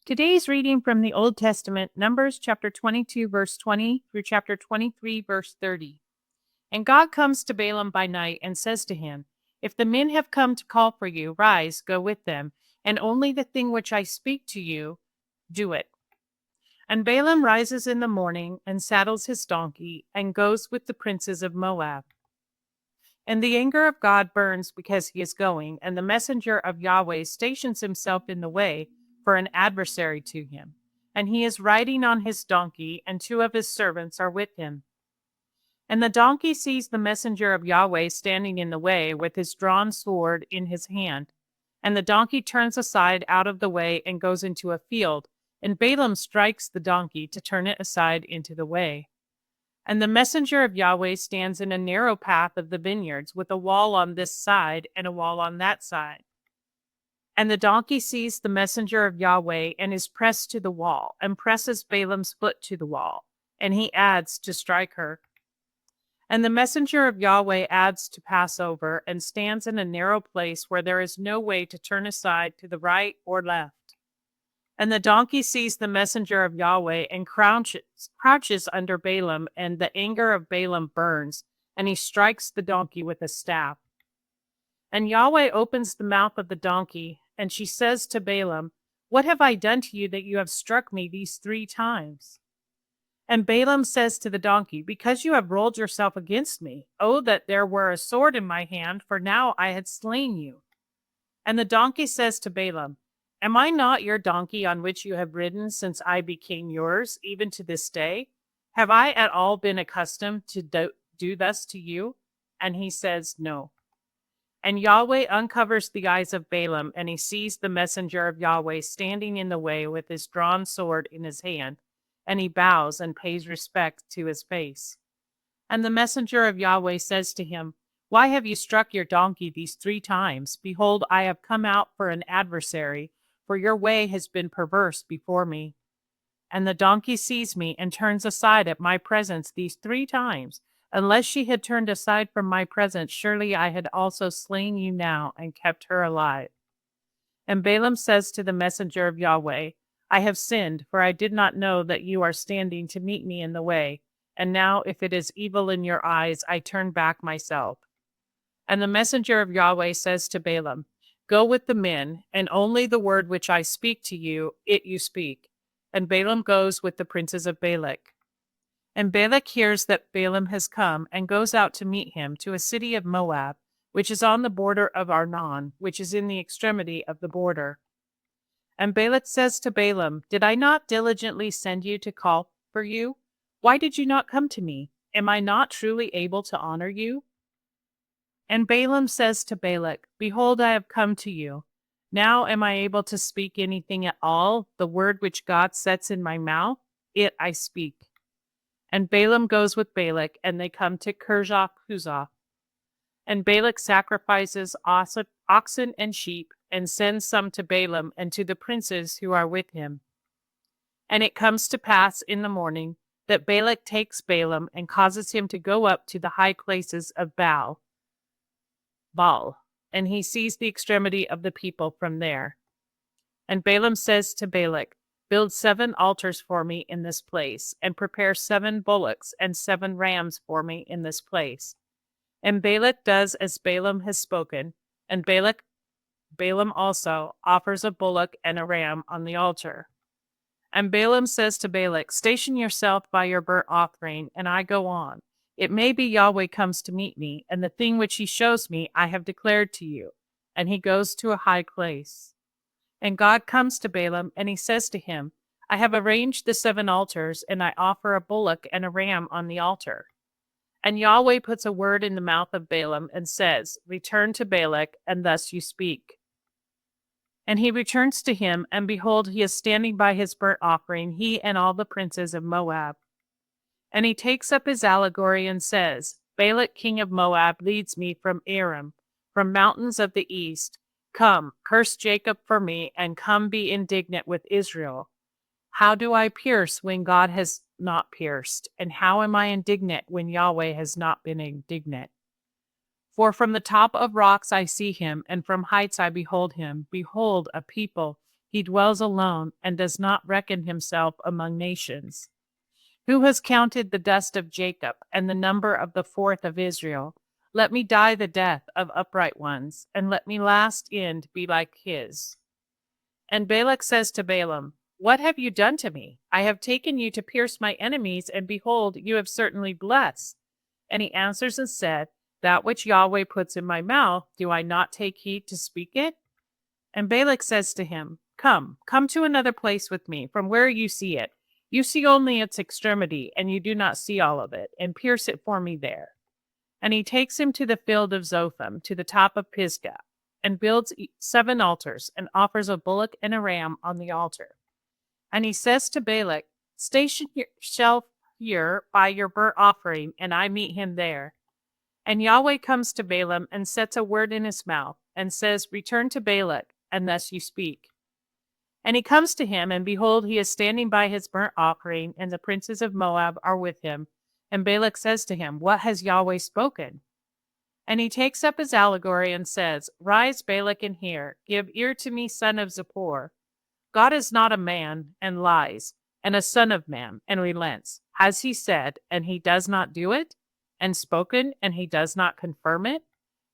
Today's reading from the Old Testament, Numbers chapter 22, verse 20 through chapter 23, verse 30. And God comes to Balaam by night and says to him, If the men have come to call for you, rise, go with them, and only the thing which I speak to you, do it. And Balaam rises in the morning and saddles his donkey and goes with the princes of Moab. And the anger of God burns because he is going, and the messenger of Yahweh stations himself in the way for an adversary to him. And he is riding on his donkey, and two of his servants are with him. And the donkey sees the messenger of Yahweh standing in the way with his drawn sword in his hand. And the donkey turns aside out of the way and goes into a field, and Balaam strikes the donkey to turn it aside into the way. And the messenger of Yahweh stands in a narrow path of the vineyards, with a wall on this side and a wall on that side. And the donkey sees the messenger of Yahweh and is pressed to the wall, and presses Balaam's foot to the wall, and he adds to strike her. And the messenger of Yahweh adds to pass over, and stands in a narrow place where there is no way to turn aside to the right or left. And the donkey sees the messenger of Yahweh and crouches under Balaam, and the anger of Balaam burns, and he strikes the donkey with a staff. And Yahweh opens the mouth of the donkey, and she says to Balaam, What have I done to you that you have struck me these 3 times? And Balaam says to the donkey, Because you have rolled yourself against me. Oh, that there were a sword in my hand, for now I had slain you. And the donkey says to Balaam, Am I not your donkey on which you have ridden since I became yours, even to this day? Have I at all been accustomed to do thus to you? And he says, No. And Yahweh uncovers the eyes of Balaam, and he sees the messenger of Yahweh standing in the way with his drawn sword in his hand, and he bows and pays respect to his face. And the messenger of Yahweh says to him, Why have you struck your donkey these 3 times? Behold, I have come out for an adversary, for your way has been perverse before me. And the donkey sees me and turns aside at my presence these 3 times. Unless she had turned aside from my presence, surely I had also slain you now and kept her alive. And Balaam says to the messenger of Yahweh, I have sinned, for I did not know that you are standing to meet me in the way. And now, if it is evil in your eyes, I turn back myself. And the messenger of Yahweh says to Balaam, Go with the men, and only the word which I speak to you, it you speak. And Balaam goes with the princes of Balak. And Balak hears that Balaam has come, and goes out to meet him to a city of Moab, which is on the border of Arnon, which is in the extremity of the border. And Balak says to Balaam, Did I not diligently send you to call for you? Why did you not come to me? Am I not truly able to honor you? And Balaam says to Balak, Behold, I have come to you. Now am I able to speak anything at all? The word which God sets in my mouth, it I speak. And Balaam goes with Balak, and they come to Kirjath-Huzoth. And Balak sacrifices oxen and sheep, and sends some to Balaam and to the princes who are with him. And it comes to pass in the morning that Balak takes Balaam and causes him to go up to the high places of Baal, and he sees the extremity of the people from there. And Balaam says to Balak, Build 7 altars for me in this place, and prepare 7 bullocks and 7 rams for me in this place. And Balak does as Balaam has spoken, and Balaam also offers a bullock and a ram on the altar. And Balaam says to Balak, Station yourself by your burnt offering, and I go on. It may be Yahweh comes to meet me, and the thing which he shows me I have declared to you. And he goes to a high place. And God comes to Balaam, and he says to him, I have arranged the 7 altars, and I offer a bullock and a ram on the altar. And Yahweh puts a word in the mouth of Balaam, and says, Return to Balak, and thus you speak. And he returns to him, and behold, he is standing by his burnt offering, he and all the princes of Moab. And he takes up his allegory and says, Balak king of Moab leads me from Aram, from mountains of the east. Come, curse Jacob for me, and come be indignant with Israel. How do I pierce when God has not pierced? And how am I indignant when Yahweh has not been indignant? For from the top of rocks I see him, and from heights I behold him. Behold, a people. He dwells alone and does not reckon himself among nations. Who has counted the dust of Jacob and the number of the fourth of Israel? Let me die the death of upright ones, and let me last end be like his. And Balak says to Balaam, What have you done to me? I have taken you to pierce my enemies, and behold, you have certainly blessed. And he answers and said, That which Yahweh puts in my mouth, do I not take heed to speak it? And Balak says to him, come to another place with me, from where you see it. You see only its extremity, and you do not see all of it, and pierce it for me there. And he takes him to the field of Zophim, to the top of Pisgah, and builds 7 altars, and offers a bullock and a ram on the altar. And he says to Balak, Station yourself here by your burnt offering, and I meet him there. And Yahweh comes to Balaam and sets a word in his mouth, and says, Return to Balak, and thus you speak. And he comes to him, and behold, he is standing by his burnt offering, and the princes of Moab are with him. And Balak says to him, What has Yahweh spoken? And he takes up his allegory and says, Rise, Balak, and hear. Give ear to me, son of Zippor. God is not a man, and lies, and a son of man, and relents. Has he said, and he does not do it? And spoken, and he does not confirm it?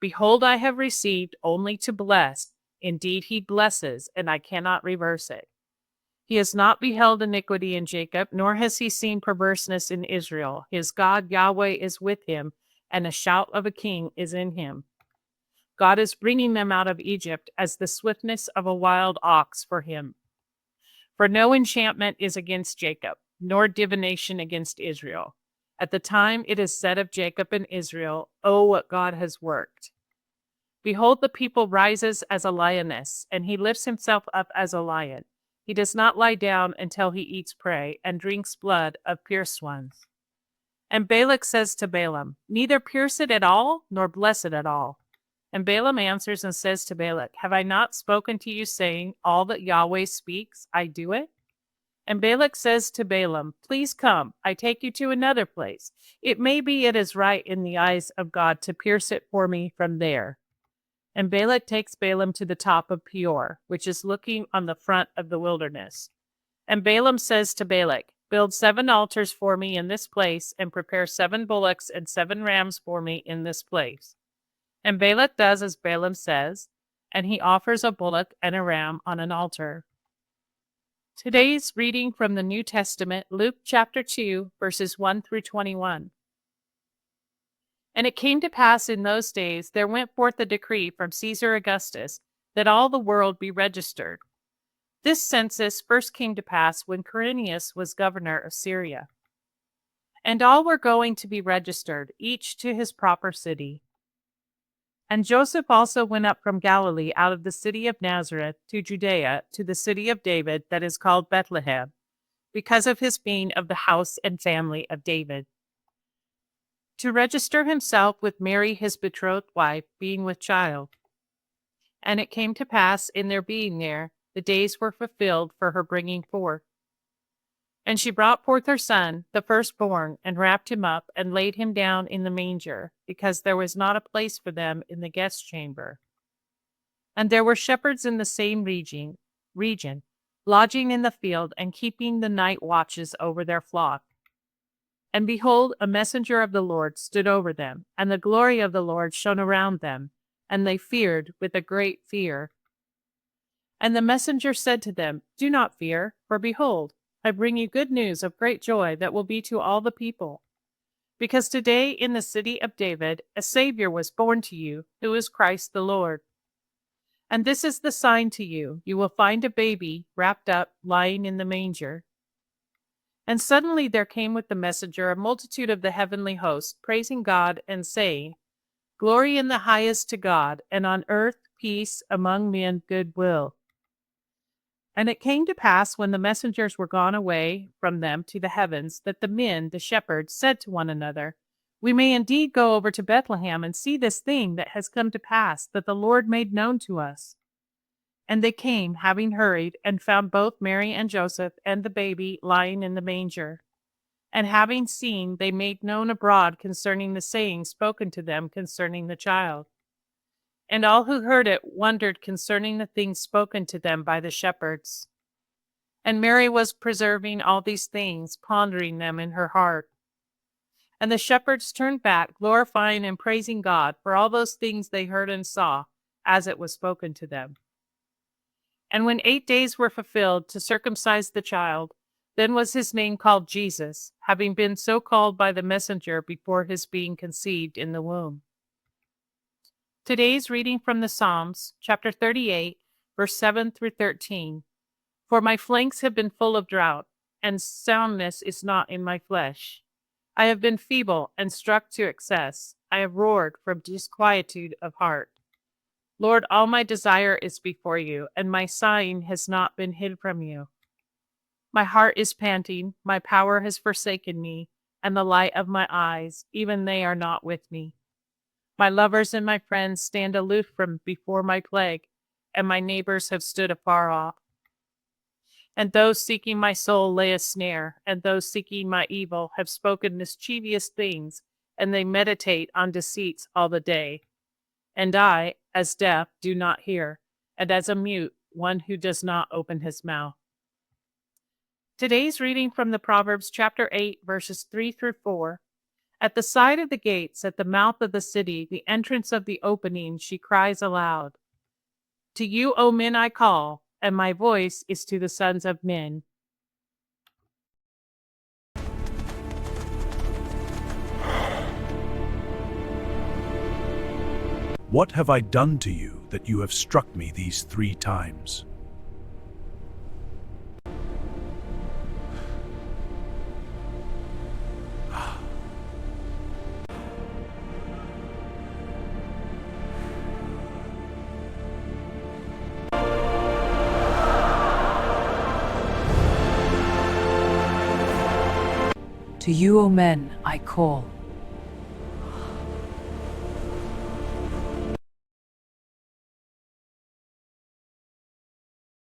Behold, I have received only to bless. Indeed, he blesses, and I cannot reverse it. He has not beheld iniquity in Jacob, nor has he seen perverseness in Israel. His God Yahweh is with him, and a shout of a king is in him. God is bringing them out of Egypt as the swiftness of a wild ox for him. For no enchantment is against Jacob, nor divination against Israel. At the time it is said of Jacob and Israel, Oh, what God has worked. Behold, the people rises as a lioness, and he lifts himself up as a lion. He does not lie down until he eats prey, and drinks blood of pierced ones. And Balak says to Balaam, Neither pierce it at all, nor bless it at all. And Balaam answers and says to Balak, Have I not spoken to you, saying, All that Yahweh speaks, I do it? And Balak says to Balaam, Please come, I take you to another place. It may be it is right in the eyes of God to pierce it for me from there. And Balak takes Balaam to the top of Peor, which is looking on the front of the wilderness. And Balaam says to Balak, Build 7 altars for me in this place, and prepare 7 bullocks and 7 rams for me in this place. And Balak does as Balaam says, and he offers a bullock and a ram on an altar. Today's reading from the New Testament, Luke chapter 2, verses 1 through 21. And it came to pass in those days there went forth a decree from Caesar Augustus that all the world be registered. This census first came to pass when Quirinius was governor of Syria. And all were going to be registered, each to his proper city. And Joseph also went up from Galilee out of the city of Nazareth to Judea, to the city of David that is called Bethlehem, because of his being of the house and family of David, to register himself with Mary his betrothed wife, being with child. And it came to pass, in their being there, the days were fulfilled for her bringing forth. And she brought forth her son, the firstborn, and wrapped him up, and laid him down in the manger, because there was not a place for them in the guest chamber. And there were shepherds in the same region, lodging in the field, and keeping the night watches over their flock. And behold, a messenger of the Lord stood over them, and the glory of the Lord shone around them, and they feared with a great fear. And the messenger said to them, Do not fear, for behold, I bring you good news of great joy that will be to all the people. Because today in the city of David a Savior was born to you, who is Christ the Lord. And this is the sign to you, you will find a baby wrapped up, lying in the manger. And suddenly there came with the messenger a multitude of the heavenly host, praising God and saying, Glory in the highest to God, and on earth peace among men goodwill. And it came to pass, when the messengers were gone away from them to the heavens, that the men, the shepherds, said to one another, We may indeed go over to Bethlehem and see this thing that has come to pass, that the Lord made known to us. And they came, having hurried, and found both Mary and Joseph and the baby lying in the manger. And having seen, they made known abroad concerning the saying spoken to them concerning the child. And all who heard it wondered concerning the things spoken to them by the shepherds. And Mary was preserving all these things, pondering them in her heart. And the shepherds turned back, glorifying and praising God for all those things they heard and saw, as it was spoken to them. And when 8 days were fulfilled to circumcise the child, then was his name called Jesus, having been so called by the messenger before his being conceived in the womb. Today's reading from the Psalms, chapter 38, verse 7 through 13. For my flanks have been full of drought, and soundness is not in my flesh. I have been feeble and struck to excess. I have roared from disquietude of heart. Lord, all my desire is before you, and my sighing has not been hid from you. My heart is panting, my power has forsaken me, and the light of my eyes, even they are not with me. My lovers and my friends stand aloof from before my plague, and my neighbors have stood afar off. And those seeking my soul lay a snare, and those seeking my evil have spoken mischievous things, and they meditate on deceits all the day. And I, as deaf, do not hear, and as a mute, one who does not open his mouth. Today's reading from the Proverbs chapter 8, verses 3 through 4. At the side of the gates, at the mouth of the city, the entrance of the opening, she cries aloud. To you, O men, I call, and my voice is to the sons of men. What have I done to you that you have struck me these 3 times? To you, O men, I call,